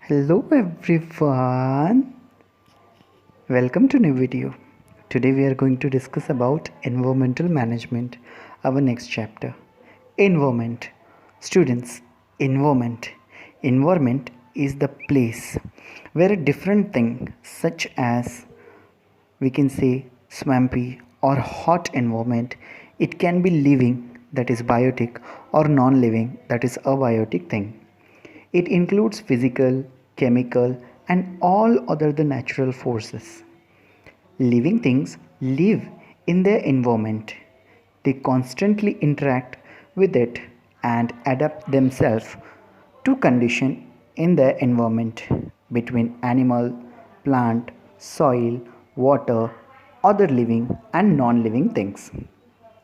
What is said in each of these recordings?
Hello everyone, welcome to new video. Today we are going to discuss about environmental management, our next chapter. Environment. Students, environment is the place where a different thing such as we can say swampy or hot environment, it can be living, that is biotic, or non-living, that is abiotic thing. It includes physical, chemical, and all other the natural forces. Living things live in their environment. They constantly interact with it and adapt themselves to condition in their environment between animal, plant, soil, water, other living and non-living things.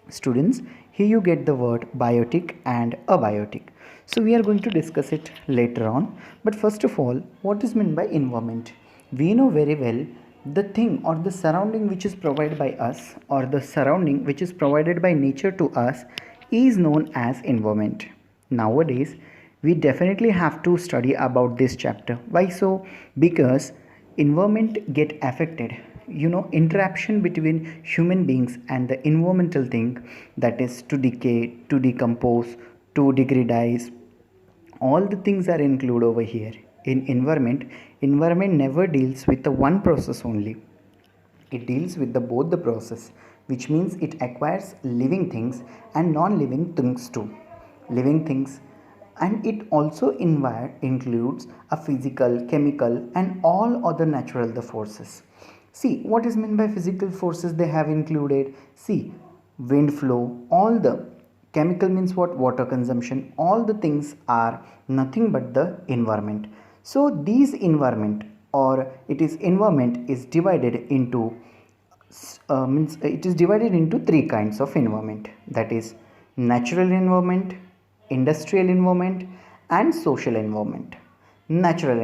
Students, here you get the word biotic and abiotic. So we are going to discuss it later on. But first of all, what is meant by environment? We know very well the thing or the surrounding which is provided by us or the surrounding which is provided by nature to us is known as environment. Nowadays, we definitely have to study about this chapter. Why so? Because environment get affected, interaction between human beings and the environmental thing, that is to decay, to decompose, to degradize, all the things are included over here in environment never deals with the one process only. It deals with the both the process, which means it acquires living things and non-living things too. Living things, and it also includes a physical, chemical, and all other natural the forces. See what is meant by physical forces they have included. See, wind flow, all the chemical means what? Water consumption. All the things are nothing but the environment. So these environment or it is environment is divided into means it is divided into three kinds of environment, that is natural environment, industrial environment, and social environment. Natural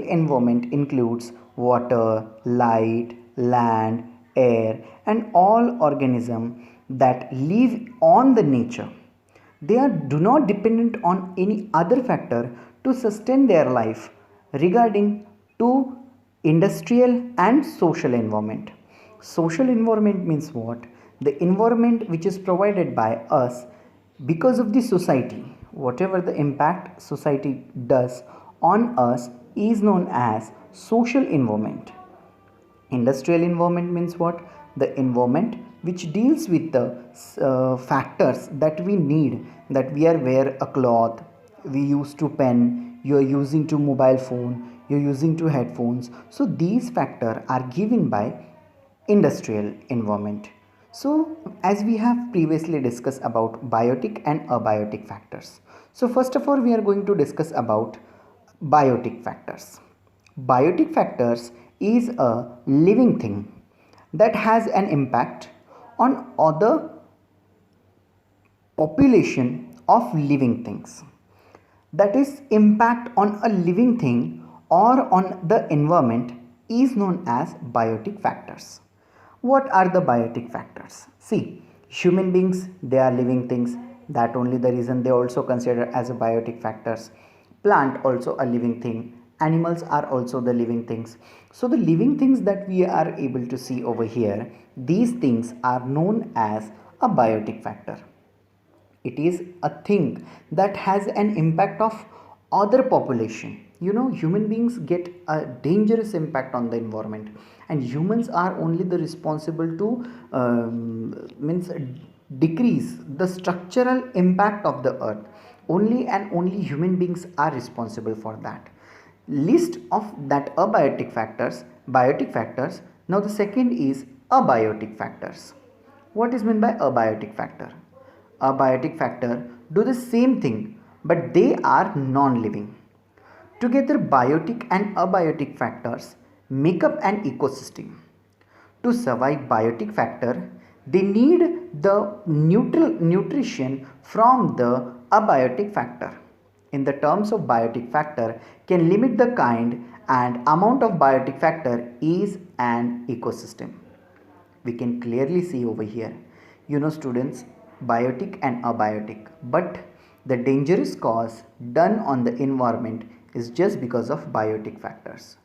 environment includes water, light, land, air, and all organisms that live on the nature. They are do not dependent on any other factor to sustain their life. Regarding to industrial and social environment, social environment means what? The environment which is provided by us because of the society. Whatever the impact society does on us is known as social environment. Industrial environment means what? The environment which deals with the factors that we need, that we are wear a cloth, we use to pen, you are using to mobile phone, you're using to headphones. So these factors are given by industrial environment. So as we have previously discussed about biotic and abiotic factors, so first of all we are going to discuss about biotic factors. Biotic factors is a living thing that has an impact on other population of living things. That is, impact on a living thing or on the environment is known as biotic factors. What are the biotic factors? See, human beings, they are living things, that only the reason they also considered as a biotic factors. Plant also a living thing, animals are also the living things. So the living things that we are able to see over here, these things are known as a biotic factor. It is a thing that has an impact of other population. Human beings get a dangerous impact on the environment, and humans are only the responsible to means decrease the structural impact of the earth. Only and only human beings are responsible for that. List of that abiotic factors, biotic factors. Now the second is abiotic factors. What is meant by abiotic factor? Abiotic factor do the same thing, but they are non-living. Together, biotic and abiotic factors make up an ecosystem. To survive biotic factor, they need the nutrition from the abiotic factor. In the terms of biotic factor, can limit the kind and amount of biotic factor is an ecosystem. We can clearly see over here, students, biotic and abiotic, but the dangerous cause done on the environment is just because of biotic factors,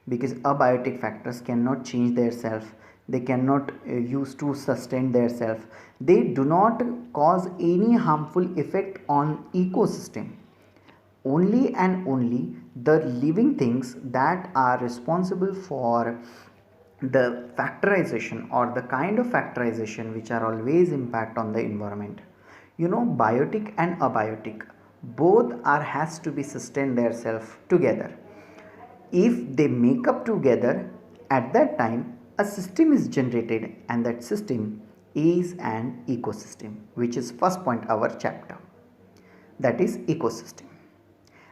because abiotic factors cannot change their self, they cannot use to sustain their self, they do not cause any harmful effect on ecosystem. Only and only the living things that are responsible for the factorization or the kind of factorization which are always impact on the environment. Biotic and abiotic both are has to be sustain their self together. If they make up together, at that time a system is generated, and that system is an ecosystem, which is first point our chapter, that is ecosystem.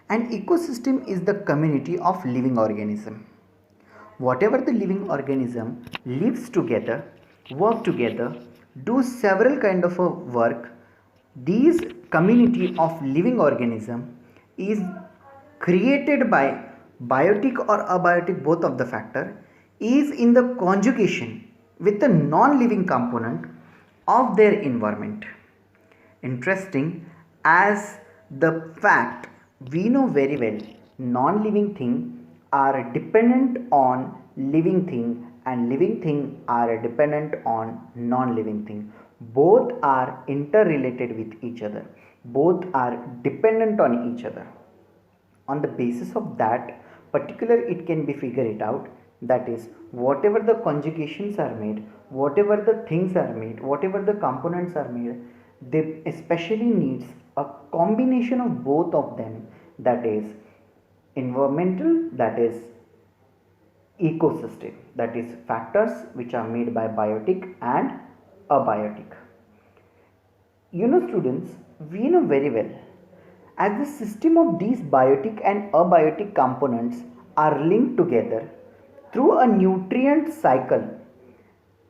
An ecosystem is the community of living organism. Whatever the living organism lives together, work together, do several kind of a work, these community of living organism is created by biotic or abiotic, both of the factor, is in the conjugation with the non-living component of their environment. Interesting, as the fact we know very well, non-living thing are dependent on living thing, and living thing are dependent on non-living thing. Both are interrelated with each other, both are dependent on each other. On the basis of that particular, it can be figured it out, that is whatever the conjugations are made, whatever the things are made, whatever the components are made, they especially needs a combination of both of them, that is environmental, that is ecosystem, that is factors which are made by biotic and abiotic. Students, we know very well, as the system of these biotic and abiotic components are linked together through a nutrient cycle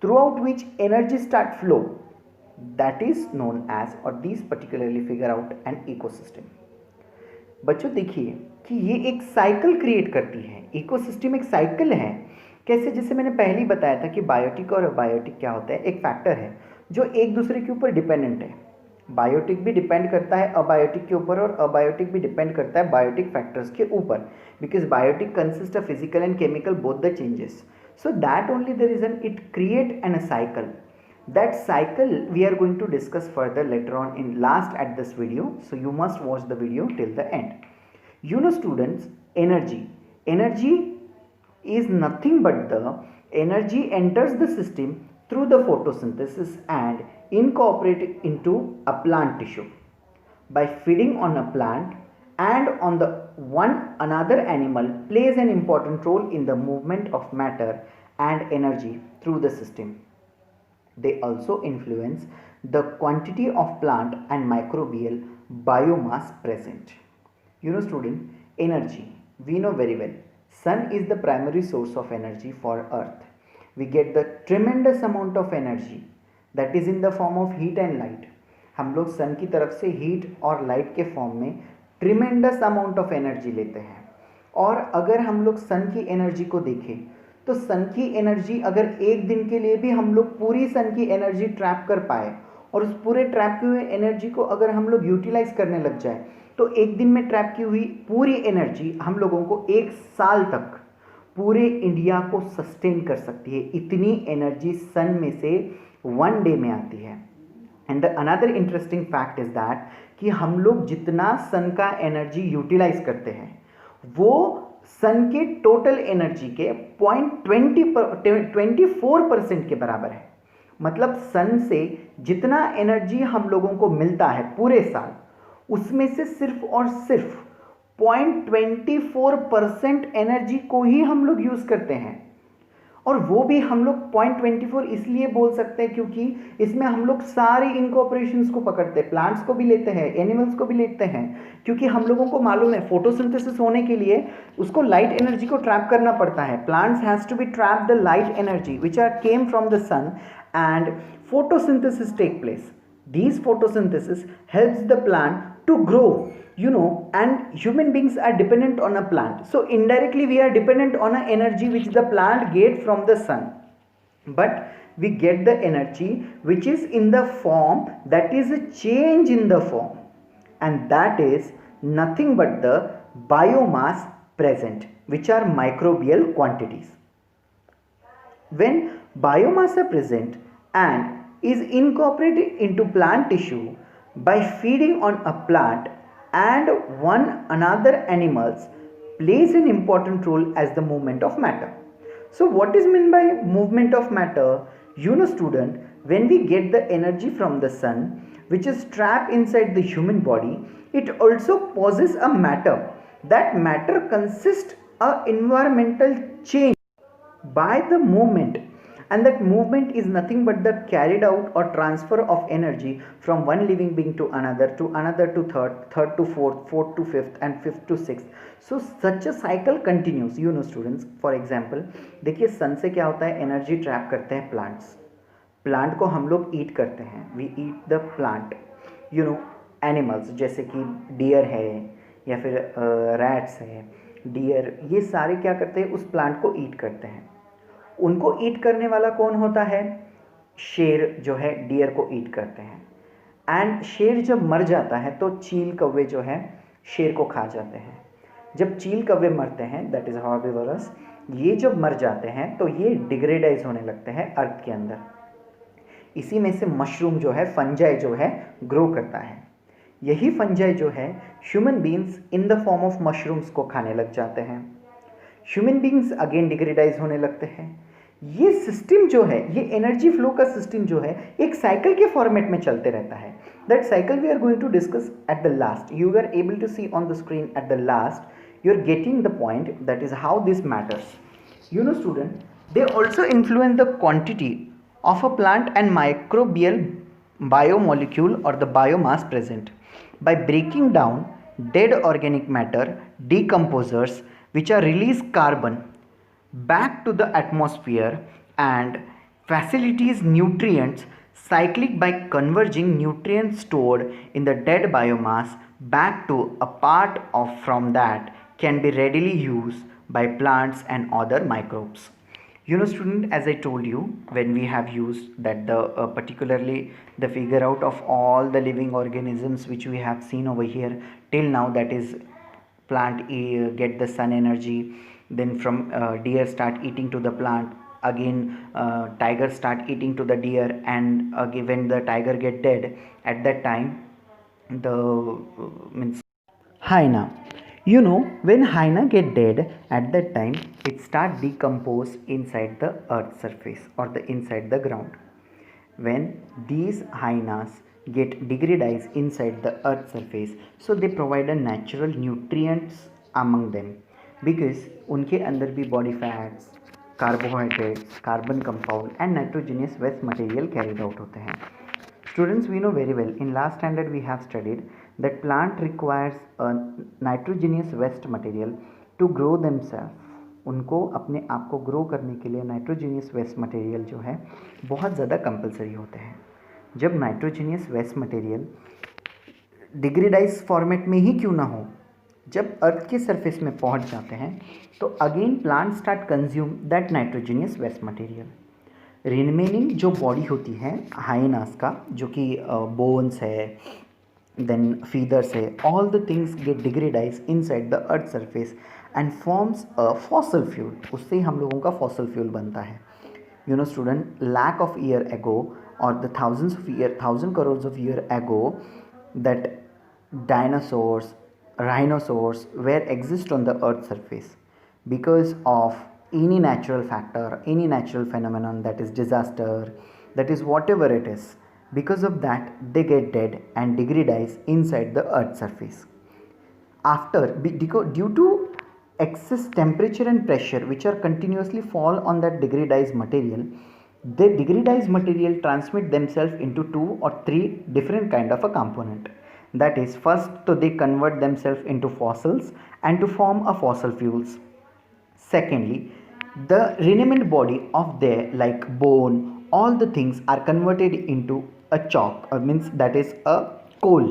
throughout which energy start flow, that is known as, or these particularly figure out an ecosystem. बच्चों देखिए कि ये एक cycle create करती है, ecosystem एक cycle है। कैसे? जैसे मैंने पहले ही बताया था कि बायोटिक और अबायोटिक क्या होता है, एक फैक्टर है जो एक दूसरे के ऊपर डिपेंडेंट है। बायोटिक भी डिपेंड करता है अबायोटिक के ऊपर, और अबायोटिक भी डिपेंड करता है बायोटिक फैक्टर्स के ऊपर, because biotic consist of physical and chemical both the changes, so that only the region it create an a cycle. That cycle we are going to discuss further later on in last at this video, so you must watch the video till the end. Students, energy is nothing but the energy enters the system through the photosynthesis and incorporate into a plant tissue by feeding on a plant, and on the one another animal plays an important role in the movement of matter and energy through the system. They also influence the quantity of plant and microbial biomass present. Student, energy, we know very well, sun is the primary source of energy for earth. We get the tremendous amount of energy that is in the form of heat and light. हम लोग सन की तरफ से heat और light के form में tremendous amount of energy लेते हैं। और अगर हम लोग सन की एनर्जी को देखें तो सन की एनर्जी अगर एक दिन के लिए भी हम लोग पूरी सन की एनर्जी ट्रैप कर पाए, और उस पूरे ट्रैप की हुई एनर्जी को अगर हम लोग यूटिलाइज करने लग जाए, तो एक दिन में ट्रैप की हुई पूरी एनर्जी हम लोगों को एक साल तक पूरे इंडिया को सस्टेन कर सकती है। इतनी एनर्जी सन में से वन डे में आती है। And another interesting fact is that कि हम लोग जितना सन का एनर्जी यूटिलाइज करते हैं वो सन के टोटल एनर्जी के 0.24% के बराबर है। मतलब सन से जितना एनर्जी हम लोगों को मिलता है पूरे साल, उसमें से सिर्फ और सिर्फ 0.24% एनर्जी को ही हम लोग यूज करते हैं। और वो भी हम लोग 0.24 इसलिए बोल सकते हैं क्योंकि इसमें हम लोग सारी इनकॉर्पोरेशंस को पकड़ते हैं, प्लांट्स को भी लेते हैं, एनिमल्स को भी लेते हैं, क्योंकि हम लोगों को मालूम है फोटोसिंथेसिस होने के लिए उसको लाइट एनर्जी को ट्रैप करना पड़ता है। Plants has to be trap the light energy which are came from the sun and photosynthesis take place. These photosynthesis helps the plant to grow, and human beings are dependent on a plant. So indirectly we are dependent on an energy which the plant get from the sun. But we get the energy which is in the form, that is a change in the form, and that is nothing but the biomass present, which are microbial quantities. When biomass are present and is incorporated into plant tissue by feeding on a plant and one another animals plays an important role as the movement of matter. So what is meant by movement of matter? You know student, when we get the energy from the sun which is trapped inside the human body, it also possesses a matter. That matter consists of environmental change by the movement, and that movement is nothing but the carried out or transfer of energy from one living being to another to third to fourth to fifth, and fifth to sixth. So such a cycle continues. You know students, for example, देखिए सन से क्या होता है, energy trap करते हैं plants, plant को हम लोग ईट करते हैं, we eat the plant, you know animals जैसे कि डियर है या फिर रैट्स है, डियर, ये सारे क्या करते हैं, उस प्लांट को ईट करते हैं। उनको ईट करने वाला कौन होता है, शेर जो है डियर को ईट करते हैं, एंड शेर जब मर जाता है तो चील कौवे जो है शेर को खा जाते हैं। जब चील कौवे मरते हैं, दैट इज हॉर्बिवरस, ये जब मर जाते हैं तो ये डिग्रेडाइज होने लगते हैं अर्थ के अंदर। इसी में से मशरूम जो है, फंजाई जो है, ग्रो करता है। यही फंजाई जो है human beings in the form of mushrooms को खाने लग जाते हैं। ह्यूमन बींग्स अगेन डिग्रेडाइज होने लगते हैं। ये सिस्टम जो है, ये एनर्जी फ्लो का सिस्टम जो है एक साइकिल के फॉर्मेट में चलते रहता है। That cycle we are going to discuss at the last. You are able to see on the screen at the last, you are getting the point, that is how this matters. You know student, they also influence the quantity of a plant and microbial biomolecule or the biomass present. By breaking down dead organic matter, decomposers which are release carbon back to the atmosphere and facilities nutrients cyclic by converging nutrients stored in the dead biomass back to a part of from that can be readily used by plants and other microbes. You know student, as I told you, when we have used that the particularly the figure out of all the living organisms which we have seen over here till now, that is plant get the sun energy, then from deer start eating to the plant, again tiger start eating to the deer, and again when the tiger get dead, at that time the means hyena, you know, when hyena get dead, at that time it start decompose inside the earth surface or the inside the ground. When these hyenas get degradized inside the earth surface, so they provide a natural nutrients among them, because उनके अंदर भी body fats, carbohydrates, carbon compound and nitrogenous waste material carried out होते हैं। Students, we know very well, in last standard we have studied that plant requires a nitrogenous waste material to grow themselves. उनको अपने आप को grow करने के लिए nitrogenous waste material जो है बहुत ज़्यादा कंपलसरी होते हैं। जब नाइट्रोजीनियस वेस्ट मटेरियल डिग्रेडाइज फॉर्मेट में ही क्यों ना हो, जब अर्थ के सरफेस में पहुंच जाते हैं तो again plant start consume that nitrogenous waste material. Remaining जो बॉडी होती है हाइनास का, जो कि बोन्स है, देन फीदर्स है, all the things get degradize inside the earth surface and forms a fossil fuel. उससे ही हम लोगों का फॉसल फ्यूल बनता है। You know student, lakh of year ago और the thousands of year, 1000 crore of year ago, that dinosaurs, rhinosaurs were exist on the earth surface because of any natural factor, any natural phenomenon, that is disaster, that is whatever it is. Because of that they get dead and degradize inside the earth surface. After due to excess temperature and pressure which are continuously fall on that degradized material, the degradized material transmit themselves into 2 or 3 different kind of a component. That is, first so they convert themselves into fossils and to form a fossil fuels. Secondly, the remnant body of their like bone, all the things are converted into a chalk, means that is a coal,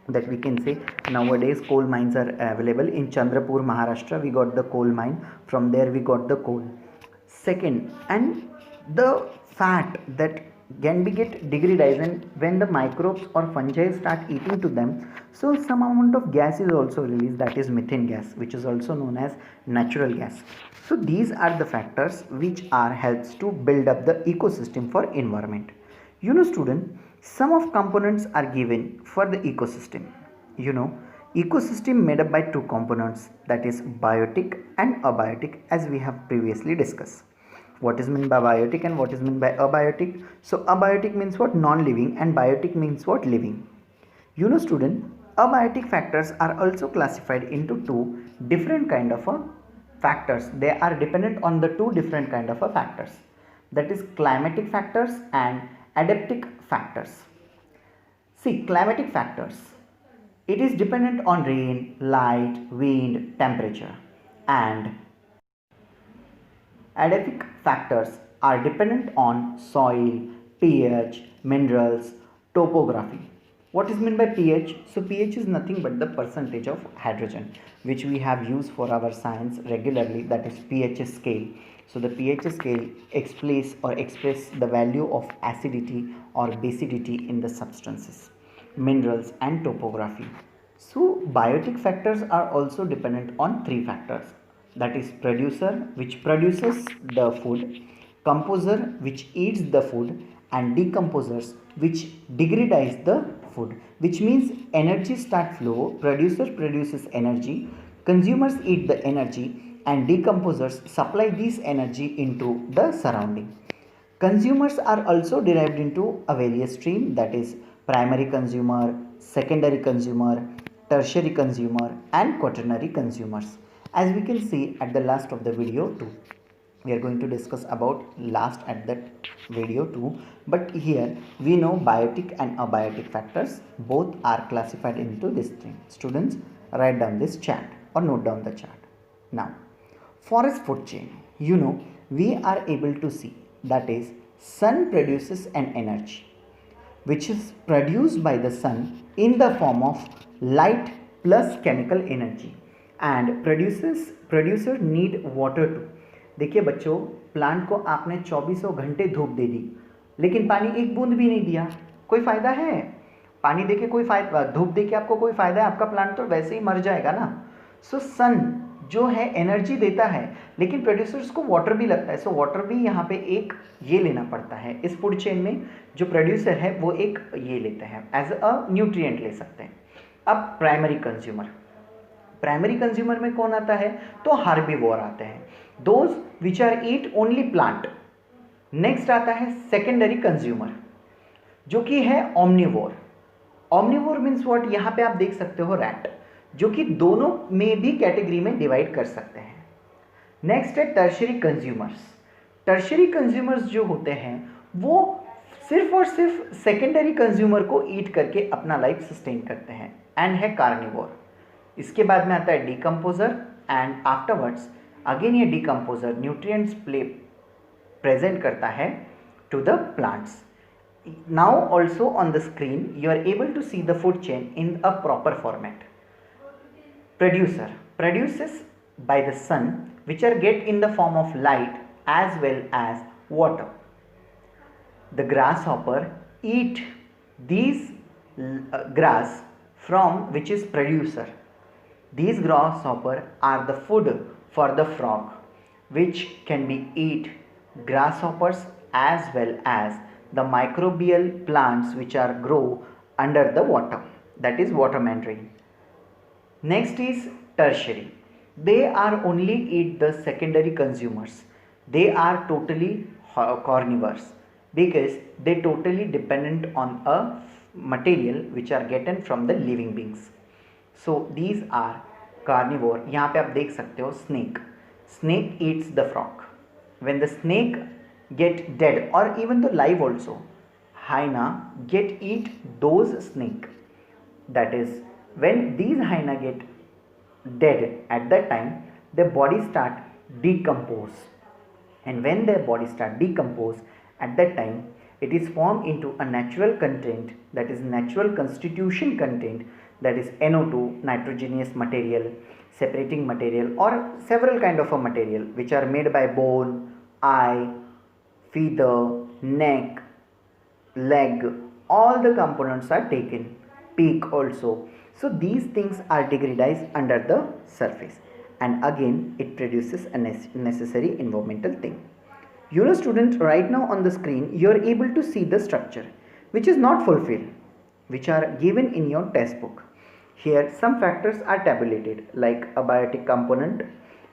that we can say nowadays coal mines are available in Chandrapur, Maharashtra. We got the coal mine, from there we got the coal. Second, and the fat, that can be get degradized, and when the microbes or fungi start eating to them, so some amount of gas is also released, that is methane gas, which is also known as natural gas. So these are the factors which are helps to build up the ecosystem for environment. Student, some of components are given for the ecosystem. you know Ecosystem made up by two components, that is biotic and abiotic, as we have previously discussed. What is meant by biotic and what is meant by abiotic? So abiotic means what? Non-living, and biotic means what? Living. Student, abiotic factors are also classified into two different kind of factors. They are dependent on the two different kind of factors, that is climatic factors and adaptic factors. See, climatic factors, it is dependent on rain, light, wind, temperature, and adaptive factors are dependent on soil, pH, minerals, topography. What is meant by pH? So pH is nothing but the percentage of hydrogen, which we have used for our science regularly, that is pH scale. So the pH scale express the value of acidity or basicity in the substances, minerals, and topography. So biotic factors are also dependent on three factors, that is producer, which produces the food, composer, which eats the food, and decomposers, which degrades the food. Which means energy start flow, producer produces energy, consumers eat the energy, and decomposers supply this energy into the surrounding. Consumers are also derived into a various stream, that is primary consumer, secondary consumer, tertiary consumer, and quaternary consumers. As we can see at the last of the video too, we are going to discuss about last at that video too, but here we know biotic and abiotic factors both are classified into this thing. Students, write down this chart or note down the chart. Now, forest food chain, we are able to see, that is sun produces an energy which is produced by the sun in the form of light plus chemical energy, and producer need water too. देखिए बच्चों, plant को आपने 24 घंटे धूप दे दी, लेकिन पानी एक बूंद भी नहीं दिया, कोई फायदा है? पानी देके कोई फायदा, धूप देके आपको कोई फायदा है? आपका प्लांट तो वैसे ही मर जाएगा ना. सो सन जो है एनर्जी देता है, लेकिन प्रोड्यूसर्स को वाटर भी लगता है. सो वाटर भी यहाँ पे एक ये लेना पड़ता है. इस फूड चेन में जो प्रोड्यूसर है वो एक ये लेते हैं, एज अ न्यूट्रिएंट ले सकते हैं. अब प्राइमरी कंज्यूमर में कौन आता है? तो हार्बीवोर आते हैं, those which are eat only plant. Next आता है सेकेंडरी कंज्यूमर, जो कि है ओमनीवोर. Omnivore means what? यहाँ पे आप देख सकते हो रैट, जो कि दोनों में भी कैटेगरी में डिवाइड कर सकते हैं. नेक्स्ट है टर्शियरी कंज्यूमर्स. टर्शियरी कंज्यूमर्स जो होते हैं वो सिर्फ और सिर्फ सेकेंडरी कंज्यूमर को ईट करके अपना लाइफ सस्टेन करते हैं, एंड है कार्निवोर. इसके बाद में आता है डिकम्पोजर, एंड आफ्टरवर्ड्स अगेन ये डिकम्पोजर न्यूट्रिएंट्स प्रेजेंट करता है to the plants. Now also on the screen you are able to see the food chain in a proper format. Producer produces by the sun, which are get in the form of light as well as water. The grasshopper eat these grass from which is producer. These grasshopper are the food for the frog, which can be eat grasshoppers as well as the microbial plants which are grow under the water, that is water membrane. Next is tertiary. They are only eat the secondary consumers. They are totally carnivores because they totally dependent on a material which are getting from the living beings. So these are carnivore. यहाँ पे आप देख सकते हो snake. Snake eats the frog. When the snake get dead or even the live also, hyena get eat those snake. That is when these hyena get dead, at that time their body start decompose, and when their body start decompose, at that time it is formed into a natural content, that is natural constitution content, that is NO2, nitrogenous material, separating material, or several kind of a material which are made by bone, eye, feather, neck, leg, all the components are taken, peak also. So these things are degradized under the surface, and again it produces a necessary environmental thing. You know student, right now on the screen you are able to see the structure which is not fulfilled, which are given in your test book. Here some factors are tabulated like abiotic component.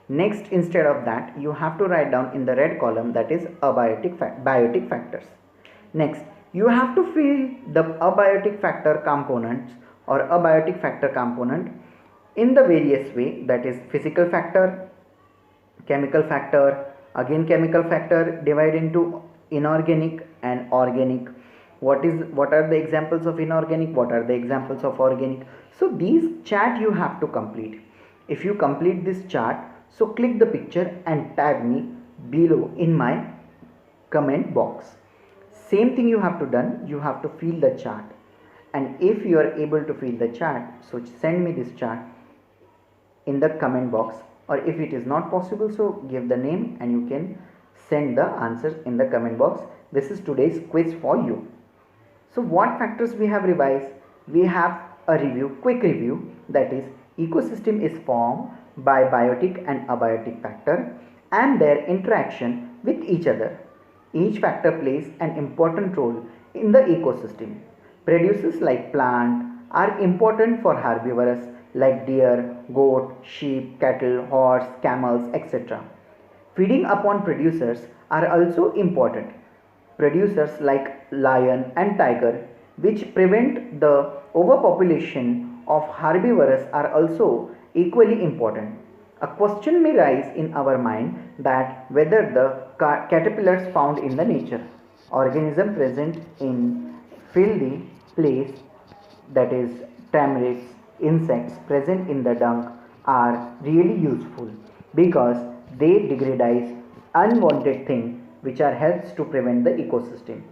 Next, instead of that, you have to write down in the red column, that is biotic factors. Next, you have to fill the abiotic factor components or abiotic factor component in the various way, that is physical factor, chemical factor, again chemical factor, divide into inorganic and organic. What are the examples of inorganic, what are the examples of organic? So these chart you have to complete. If you complete this chart, so click the picture and tag me below in my comment box. Same thing you have to done, you have to fill the chart, and if you are able to fill the chart, so send me this chart in the comment box, or if it is not possible, so give the name and you can send the answers in the comment box. This is today's quiz for you. So what factors we have revised? We have a quick review, that is ecosystem is formed by biotic and abiotic factor and their interaction with each other. Each factor plays an important role in the ecosystem. Producers like plant are important for herbivores like deer, goat, sheep, cattle, horse, camels, etc. Feeding upon producers are also important. Producers like lion and tiger, which prevent the overpopulation of herbivores, are also equally important. A question may rise in our mind that whether the caterpillars found in the nature, organism present in fieldy place, that is termites, insects present in the dung, are really useful because they degradize unwanted things which are helps to prevent the ecosystem.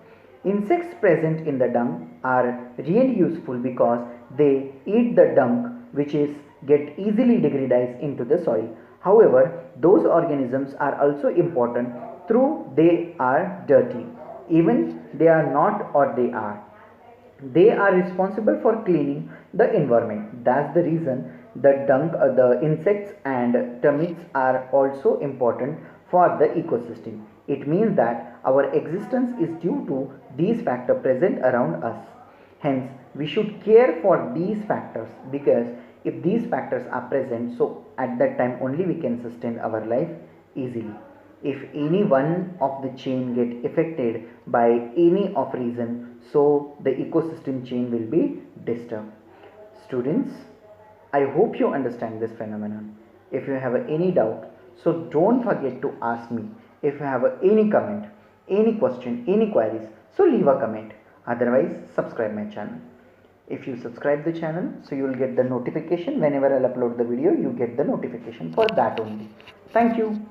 Insects present in the dung are really useful because they eat the dung which is get easily degradized into the soil. However, those organisms are also important through they are dirty, even they are not or they are, they are responsible for cleaning the environment. That's the reason the dung, the insects and termites are also important for the ecosystem. It means that our existence is due to these factors present around us. Hence we should care for these factors, because if these factors are present, so at that time only we can sustain our life easily. If any one of the chain get affected by any of reason, so the ecosystem chain will be disturbed. Students, I hope you understand this phenomenon. If you have any doubt, so don't forget to ask me. If you have any comment, any question, any queries, so leave a comment. Otherwise, subscribe my channel. If you subscribe the channel, so you will get the notification whenever I'll upload the video. You get the notification for that only. Thank you.